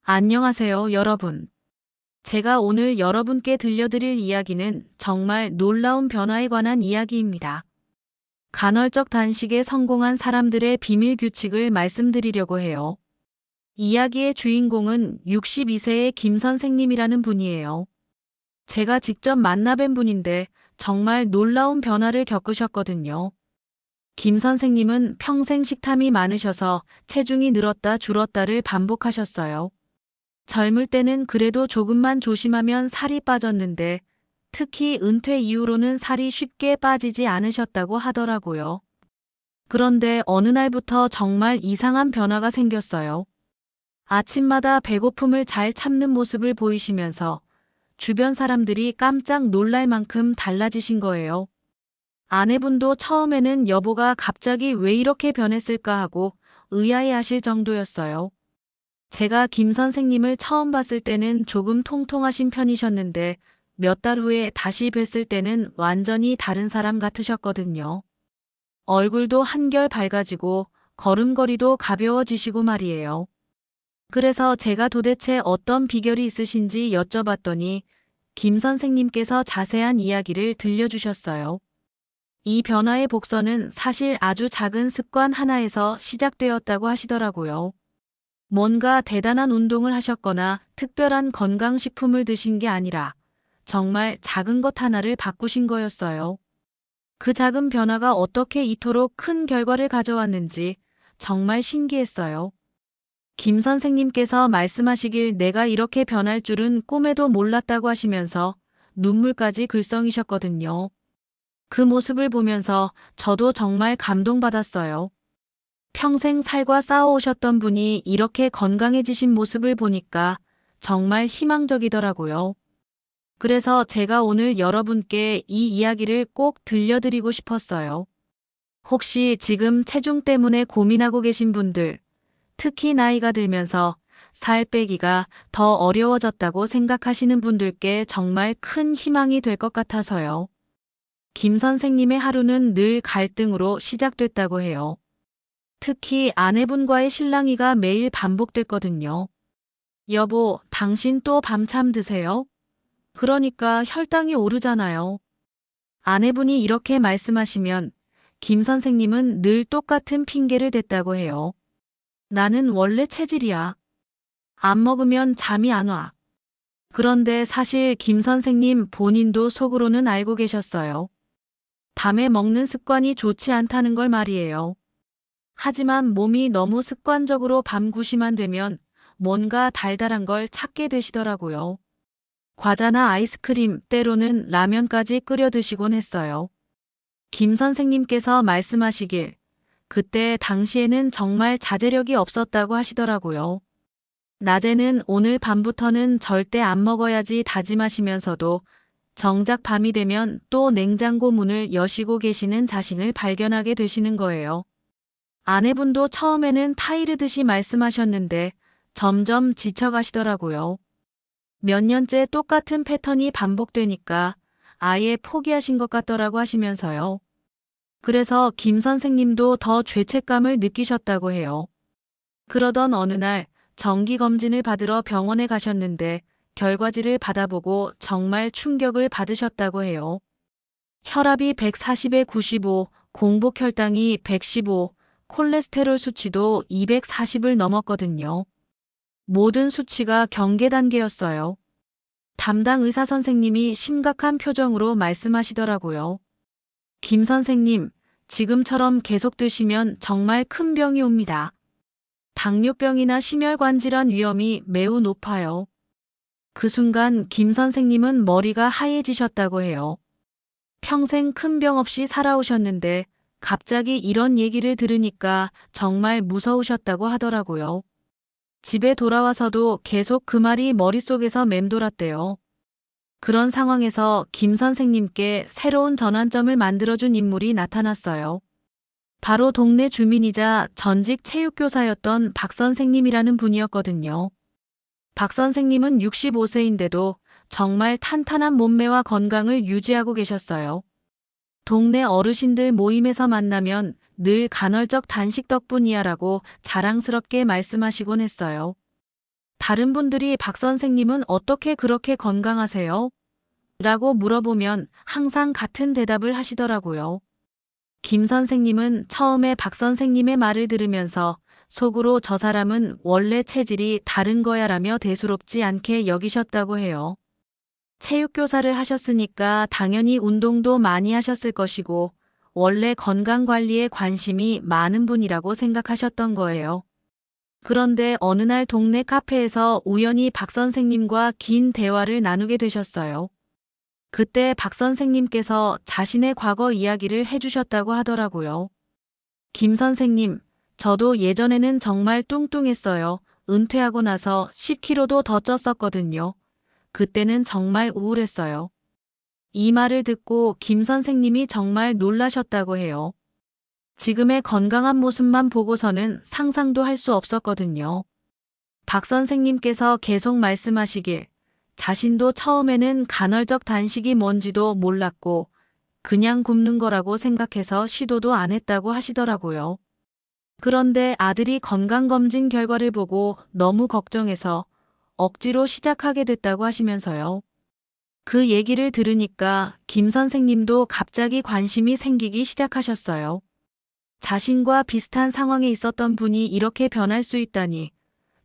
안녕하세요, 여러분. 제가 오늘 여러분께 들려드릴 이야기는 정말 놀라운 변화에 관한 이야기입니다. 간헐적 단식에 성공한 사람들의 비밀 규칙을 말씀드리려고 해요. 이야기의 주인공은 62세의 김 선생님이라는 분이에요. 제가 직접 만나뵌 분인데 정말 놀라운 변화를 겪으셨거든요. 김 선생님은 평생 식탐이 많으셔서 체중이 늘었다 줄었다를 반복하셨어요. 젊을 때는 그래도 조금만 조심하면 살이 빠졌는데 특히 은퇴 이후로는 살이 쉽게 빠지지 않으셨다고 하더라고요. 그런데 어느 날부터 정말 이상한 변화가 생겼어요. 아침마다 배고픔을 잘 참는 모습을 보이시면서 주변 사람들이 깜짝 놀랄 만큼 달라지신 거예요. 아내분도 처음에는 여보가 갑자기 왜 이렇게 변했을까 하고 의아해하실 정도였어요. 제가 김 선생님을 처음 봤을 때는 조금 통통하신 편이셨는데 몇 달 후에 다시 뵀을 때는 완전히 다른 사람 같으셨거든요. 얼굴도 한결 밝아지고 걸음걸이도 가벼워지시고 말이에요. 그래서 제가 도대체 어떤 비결이 있으신지 여쭤봤더니 김 선생님께서 자세한 이야기를 들려주셨어요. 이 변화의 복선은 사실 아주 작은 습관 하나에서 시작되었다고 하시더라고요. 뭔가 대단한 운동을 하셨거나 특별한 건강식품을 드신 게 아니라 정말 작은 것 하나를 바꾸신 거였어요. 그 작은 변화가 어떻게 이토록 큰 결과를 가져왔는지 정말 신기했어요. 김 선생님께서 말씀하시길 내가 이렇게 변할 줄은 꿈에도 몰랐다고 하시면서 눈물까지 글썽이셨거든요. 그 모습을 보면서 저도 정말 감동받았어요. 평생 살과 싸워오셨던 분이 이렇게 건강해지신 모습을 보니까 정말 희망적이더라고요. 그래서 제가 오늘 여러분께 이 이야기를 꼭 들려드리고 싶었어요. 혹시 지금 체중 때문에 고민하고 계신 분들, 특히 나이가 들면서 살 빼기가 더 어려워졌다고 생각하시는 분들께 정말 큰 희망이 될 것 같아서요. 김 선생님의 하루는 늘 갈등으로 시작됐다고 해요. 특히 아내분과의 실랑이가 매일 반복됐거든요. 여보, 당신 또 밤참 드세요? 그러니까 혈당이 오르잖아요. 아내분이 이렇게 말씀하시면 김 선생님은 늘 똑같은 핑계를 댔다고 해요. 나는 원래 체질이야. 안 먹으면 잠이 안 와. 그런데 사실 김 선생님 본인도 속으로는 알고 계셨어요. 밤에 먹는 습관이 좋지 않다는 걸 말이에요. 하지만 몸이 너무 습관적으로 밤 9시만 되면 뭔가 달달한 걸 찾게 되시더라고요. 과자나 아이스크림, 때로는 라면까지 끓여 드시곤 했어요. 김 선생님께서 말씀하시길 그때 당시에는 정말 자제력이 없었다고 하시더라고요. 낮에는 오늘 밤부터는 절대 안 먹어야지 다짐하시면서도 정작 밤이 되면 또 냉장고 문을 여시고 계시는 자신을 발견하게 되시는 거예요. 아내분도 처음에는 타이르듯이 말씀하셨는데 점점 지쳐가시더라고요. 몇 년째 똑같은 패턴이 반복되니까 아예 포기하신 것 같더라고 하시면서요. 그래서 김 선생님도 더 죄책감을 느끼셨다고 해요. 그러던 어느 날 정기검진을 받으러 병원에 가셨는데 결과지를 받아보고 정말 충격을 받으셨다고 해요. 혈압이 140에 95, 공복혈당이 115, 콜레스테롤 수치도 240을 넘었거든요. 모든 수치가 경계 단계였어요. 담당 의사 선생님이 심각한 표정으로 말씀하시더라고요. 김 선생님, 지금처럼 계속 드시면 정말 큰 병이 옵니다. 당뇨병이나 심혈관 질환 위험이 매우 높아요. 그 순간 김 선생님은 머리가 하얘지셨다고 해요. 평생 큰 병 없이 살아오셨는데 갑자기 이런 얘기를 들으니까 정말 무서우셨다고 하더라고요. 집에 돌아와서도 계속 그 말이 머릿속에서 맴돌았대요. 그런 상황에서 김 선생님께 새로운 전환점을 만들어준 인물이 나타났어요. 바로 동네 주민이자 전직 체육교사였던 박 선생님이라는 분이었거든요. 박 선생님은 65세인데도 정말 탄탄한 몸매와 건강을 유지하고 계셨어요. 동네 어르신들 모임에서 만나면 늘 간헐적 단식 덕분이야라고 자랑스럽게 말씀하시곤 했어요. 다른 분들이 박 선생님은 어떻게 그렇게 건강하세요? 라고 물어보면 항상 같은 대답을 하시더라고요. 김 선생님은 처음에 박 선생님의 말을 들으면서 속으로 저 사람은 원래 체질이 다른 거야 라며 대수롭지 않게 여기셨다고 해요. 체육교사를 하셨으니까 당연히 운동도 많이 하셨을 것이고 원래 건강관리에 관심이 많은 분이라고 생각하셨던 거예요. 그런데 어느 날 동네 카페에서 우연히 박 선생님과 긴 대화를 나누게 되셨어요. 그때 박 선생님께서 자신의 과거 이야기를 해주셨다고 하더라고요. 김 선생님, 저도 예전에는 정말 뚱뚱했어요. 은퇴하고 나서 10kg도 더 쪘었거든요. 그때는 정말 우울했어요. 이 말을 듣고 김 선생님이 정말 놀라셨다고 해요. 지금의 건강한 모습만 보고서는 상상도 할 수 없었거든요. 박 선생님께서 계속 말씀하시길 자신도 처음에는 간헐적 단식이 뭔지도 몰랐고 그냥 굶는 거라고 생각해서 시도도 안 했다고 하시더라고요. 그런데 아들이 건강검진 결과를 보고 너무 걱정해서 억지로 시작하게 됐다고 하시면서요. 그 얘기를 들으니까 김 선생님도 갑자기 관심이 생기기 시작하셨어요. 자신과 비슷한 상황에 있었던 분이 이렇게 변할 수 있다니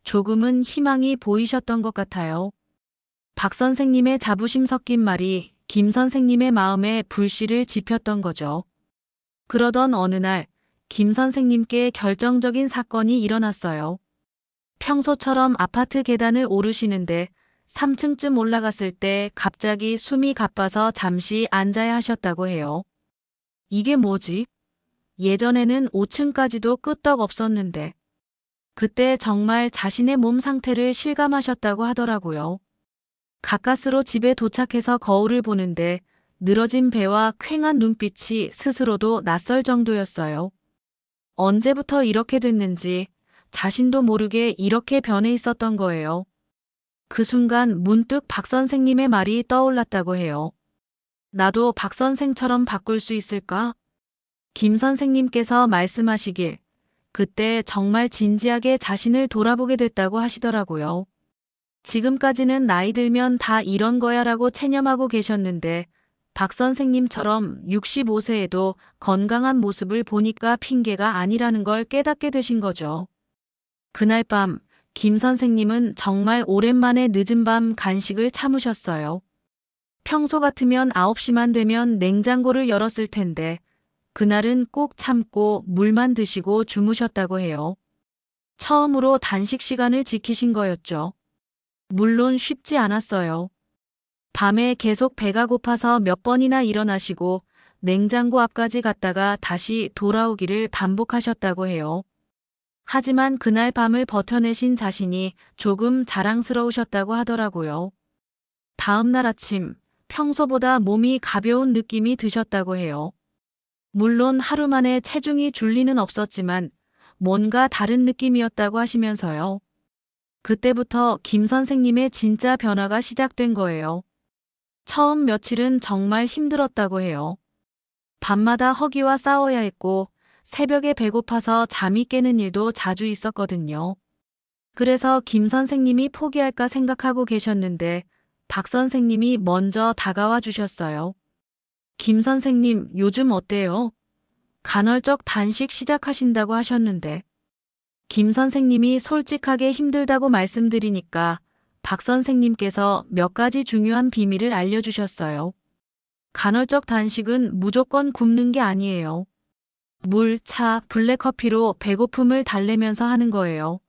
조금은 희망이 보이셨던 것 같아요. 박 선생님의 자부심 섞인 말이 김 선생님의 마음에 불씨를 지폈던 거죠. 그러던 어느 날 김 선생님께 결정적인 사건이 일어났어요. 평소처럼 아파트 계단을 오르시는데 3층쯤 올라갔을 때 갑자기 숨이 가빠서 잠시 앉아야 하셨다고 해요. 이게 뭐지? 예전에는 5층까지도 끄떡 없었는데 그때 정말 자신의 몸 상태를 실감하셨다고 하더라고요. 가까스로 집에 도착해서 거울을 보는데 늘어진 배와 퀭한 눈빛이 스스로도 낯설 정도였어요. 언제부터 이렇게 됐는지 자신도 모르게 이렇게 변해 있었던 거예요. 그 순간 문득 박 선생님의 말이 떠올랐다고 해요. 나도 박 선생처럼 바꿀 수 있을까? 김 선생님께서 말씀하시길 그때 정말 진지하게 자신을 돌아보게 됐다고 하시더라고요. 지금까지는 나이 들면 다 이런 거야 라고 체념하고 계셨는데 박 선생님처럼 65세에도 건강한 모습을 보니까 핑계가 아니라는 걸 깨닫게 되신 거죠. 그날 밤 김 선생님은 정말 오랜만에 늦은 밤 간식을 참으셨어요. 평소 같으면 9시만 되면 냉장고를 열었을 텐데 그날은 꼭 참고 물만 드시고 주무셨다고 해요. 처음으로 단식 시간을 지키신 거였죠. 물론 쉽지 않았어요. 밤에 계속 배가 고파서 몇 번이나 일어나시고 냉장고 앞까지 갔다가 다시 돌아오기를 반복하셨다고 해요. 하지만 그날 밤을 버텨내신 자신이 조금 자랑스러우셨다고 하더라고요. 다음 날 아침 평소보다 몸이 가벼운 느낌이 드셨다고 해요. 물론 하루 만에 체중이 줄 리는 없었지만 뭔가 다른 느낌이었다고 하시면서요. 그때부터 김 선생님의 진짜 변화가 시작된 거예요. 처음 며칠은 정말 힘들었다고 해요. 밤마다 허기와 싸워야 했고 새벽에 배고파서 잠이 깨는 일도 자주 있었거든요. 그래서 김 선생님이 포기할까 생각하고 계셨는데 박 선생님이 먼저 다가와 주셨어요. 김 선생님, 요즘 어때요? 간헐적 단식 시작하신다고 하셨는데. 김 선생님이 솔직하게 힘들다고 말씀드리니까 박 선생님께서 몇 가지 중요한 비밀을 알려주셨어요. 간헐적 단식은 무조건 굶는 게 아니에요. 물, 차, 블랙커피로 배고픔을 달래면서 하는 거예요.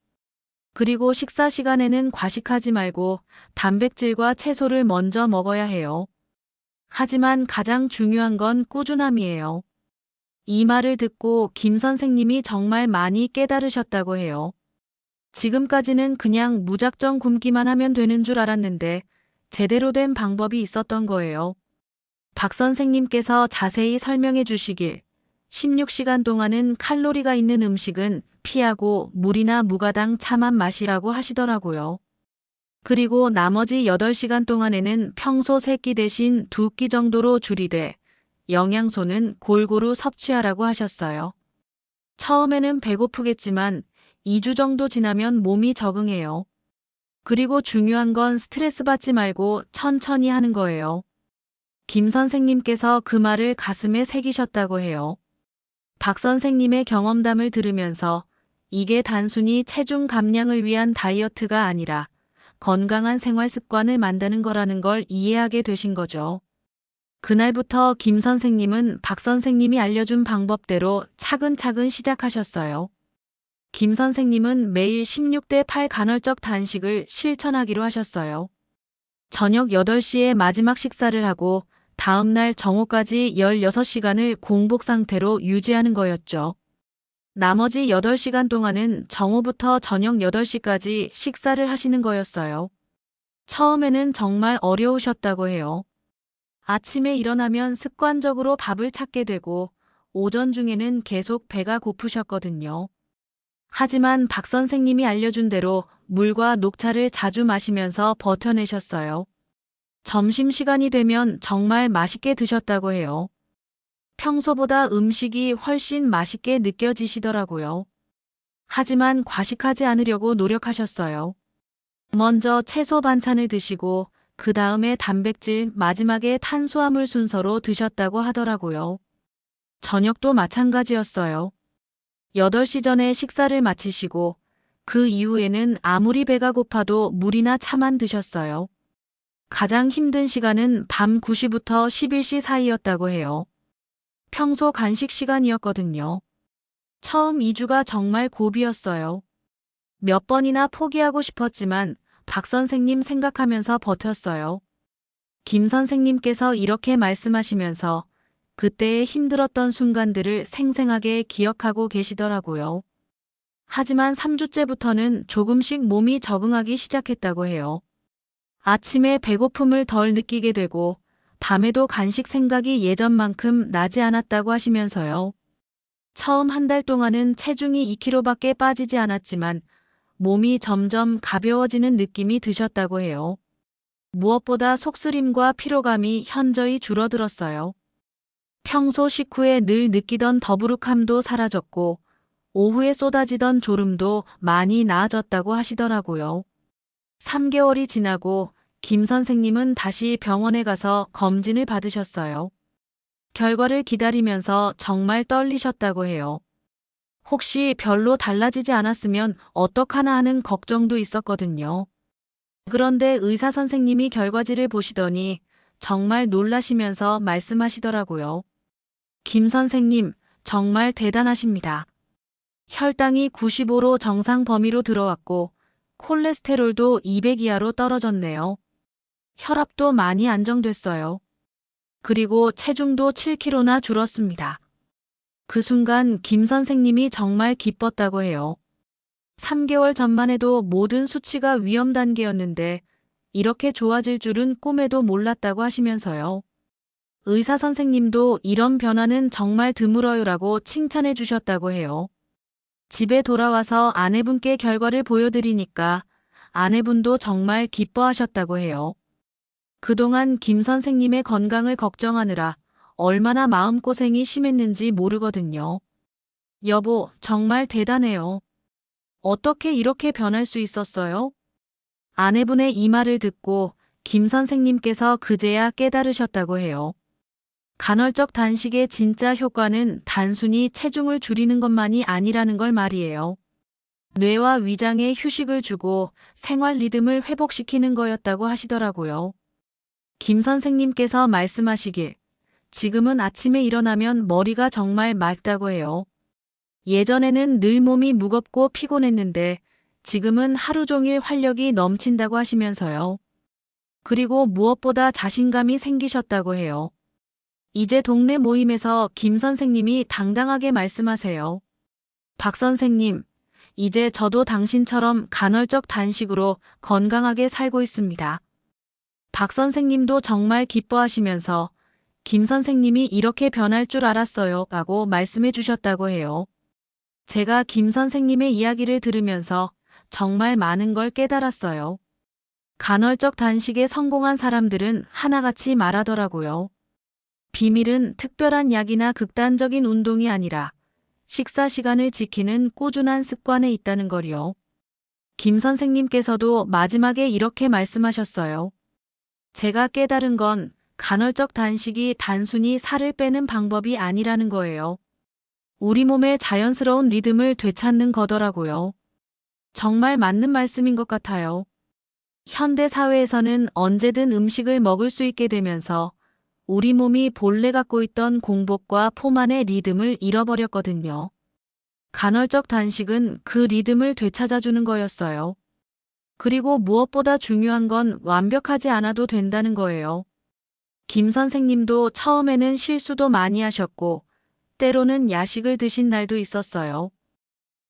그리고 식사 시간에는 과식하지 말고 단백질과 채소를 먼저 먹어야 해요. 하지만 가장 중요한 건 꾸준함이에요. 이 말을 듣고 김 선생님이 정말 많이 깨달으셨다고 해요. 지금까지는 그냥 무작정 굶기만 하면 되는 줄 알았는데 제대로 된 방법이 있었던 거예요. 박 선생님께서 자세히 설명해 주시길 16시간 동안은 칼로리가 있는 음식은 피하고 물이나 무가당 차만 마시라고 하시더라고요. 그리고 나머지 8시간 동안에는 평소 3끼 대신 2끼 정도로 줄이되 영양소는 골고루 섭취하라고 하셨어요. 처음에는 배고프겠지만 2주 정도 지나면 몸이 적응해요. 그리고 중요한 건 스트레스 받지 말고 천천히 하는 거예요. 김 선생님께서 그 말을 가슴에 새기셨다고 해요. 박 선생님의 경험담을 들으면서 이게 단순히 체중 감량을 위한 다이어트가 아니라 건강한 생활 습관을 만드는 거라는 걸 이해하게 되신 거죠. 그날부터 김 선생님은 박 선생님이 알려준 방법대로 차근차근 시작하셨어요. 김 선생님은 매일 16대 8 간헐적 단식을 실천하기로 하셨어요. 저녁 8시에 마지막 식사를 하고 다음날 정오까지 16시간을 공복 상태로 유지하는 거였죠. 나머지 8시간 동안은 정오부터 저녁 8시까지 식사를 하시는 거였어요. 처음에는 정말 어려우셨다고 해요. 아침에 일어나면 습관적으로 밥을 찾게 되고 오전 중에는 계속 배가 고프셨거든요. 하지만 박 선생님이 알려준 대로 물과 녹차를 자주 마시면서 버텨내셨어요. 점심시간이 되면 정말 맛있게 드셨다고 해요. 평소보다 음식이 훨씬 맛있게 느껴지시더라고요. 하지만 과식하지 않으려고 노력하셨어요. 먼저 채소 반찬을 드시고 그 다음에 단백질, 마지막에 탄수화물 순서로 드셨다고 하더라고요. 저녁도 마찬가지였어요. 8시 전에 식사를 마치시고 그 이후에는 아무리 배가 고파도 물이나 차만 드셨어요. 가장 힘든 시간은 밤 9시부터 11시 사이였다고 해요. 평소 간식 시간이었거든요. 처음 2주가 정말 고비였어요. 몇 번이나 포기하고 싶었지만 박 선생님 생각하면서 버텼어요. 김 선생님께서 이렇게 말씀하시면서 그때의 힘들었던 순간들을 생생하게 기억하고 계시더라고요. 하지만 3주째부터는 조금씩 몸이 적응하기 시작했다고 해요. 아침에 배고픔을 덜 느끼게 되고 밤에도 간식 생각이 예전만큼 나지 않았다고 하시면서요. 처음 한 달 동안은 체중이 2kg밖에 빠지지 않았지만 몸이 점점 가벼워지는 느낌이 드셨다고 해요. 무엇보다 속쓰림과 피로감이 현저히 줄어들었어요. 평소 식후에 늘 느끼던 더부룩함도 사라졌고 오후에 쏟아지던 졸음도 많이 나아졌다고 하시더라고요. 3개월이 지나고 김 선생님은 다시 병원에 가서 검진을 받으셨어요. 결과를 기다리면서 정말 떨리셨다고 해요. 혹시 별로 달라지지 않았으면 어떡하나 하는 걱정도 있었거든요. 그런데 의사 선생님이 결과지를 보시더니 정말 놀라시면서 말씀하시더라고요. 김 선생님, 정말 대단하십니다. 혈당이 95로 정상 범위로 들어왔고 콜레스테롤도 200 이하로 떨어졌네요. 혈압도 많이 안정됐어요. 그리고 체중도 7kg나 줄었습니다. 그 순간 김 선생님이 정말 기뻤다고 해요. 3개월 전만 해도 모든 수치가 위험 단계였는데 이렇게 좋아질 줄은 꿈에도 몰랐다고 하시면서요. 의사 선생님도 이런 변화는 정말 드물어요라고 칭찬해 주셨다고 해요. 집에 돌아와서 아내분께 결과를 보여드리니까 아내분도 정말 기뻐하셨다고 해요. 그동안 김 선생님의 건강을 걱정하느라 얼마나 마음고생이 심했는지 모르거든요. 여보, 정말 대단해요. 어떻게 이렇게 변할 수 있었어요? 아내분의 이 말을 듣고 김 선생님께서 그제야 깨달으셨다고 해요. 간헐적 단식의 진짜 효과는 단순히 체중을 줄이는 것만이 아니라는 걸 말이에요. 뇌와 위장에 휴식을 주고 생활 리듬을 회복시키는 거였다고 하시더라고요. 김 선생님께서 말씀하시길, 지금은 아침에 일어나면 머리가 정말 맑다고 해요. 예전에는 늘 몸이 무겁고 피곤했는데 지금은 하루 종일 활력이 넘친다고 하시면서요. 그리고 무엇보다 자신감이 생기셨다고 해요. 이제 동네 모임에서 김 선생님이 당당하게 말씀하세요. 박 선생님, 이제 저도 당신처럼 간헐적 단식으로 건강하게 살고 있습니다. 박 선생님도 정말 기뻐하시면서 김 선생님이 이렇게 변할 줄 알았어요 라고 말씀해 주셨다고 해요. 제가 김 선생님의 이야기를 들으면서 정말 많은 걸 깨달았어요. 간헐적 단식에 성공한 사람들은 하나같이 말하더라고요. 비밀은 특별한 약이나 극단적인 운동이 아니라 식사 시간을 지키는 꾸준한 습관에 있다는 거리요. 김 선생님께서도 마지막에 이렇게 말씀하셨어요. 제가 깨달은 건 간헐적 단식이 단순히 살을 빼는 방법이 아니라는 거예요. 우리 몸의 자연스러운 리듬을 되찾는 거더라고요. 정말 맞는 말씀인 것 같아요. 현대 사회에서는 언제든 음식을 먹을 수 있게 되면서 우리 몸이 본래 갖고 있던 공복과 포만의 리듬을 잃어버렸거든요. 간헐적 단식은 그 리듬을 되찾아주는 거였어요. 그리고 무엇보다 중요한 건 완벽하지 않아도 된다는 거예요. 김 선생님도 처음에는 실수도 많이 하셨고, 때로는 야식을 드신 날도 있었어요.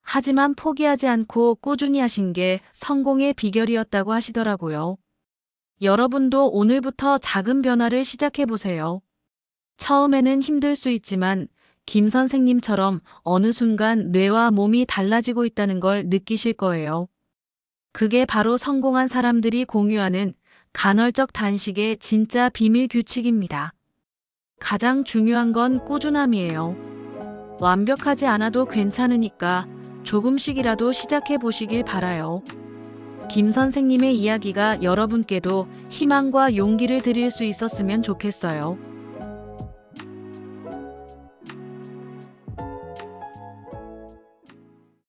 하지만 포기하지 않고 꾸준히 하신 게 성공의 비결이었다고 하시더라고요. 여러분도 오늘부터 작은 변화를 시작해 보세요. 처음에는 힘들 수 있지만 김 선생님처럼 어느 순간 뇌와 몸이 달라지고 있다는 걸 느끼실 거예요. 그게 바로 성공한 사람들이 공유하는 간헐적 단식의 진짜 비밀 규칙입니다. 가장 중요한 건 꾸준함이에요. 완벽하지 않아도 괜찮으니까 조금씩이라도 시작해 보시길 바라요. 김 선생님의 이야기가 여러분께도 희망과 용기를 드릴 수 있었으면 좋겠어요.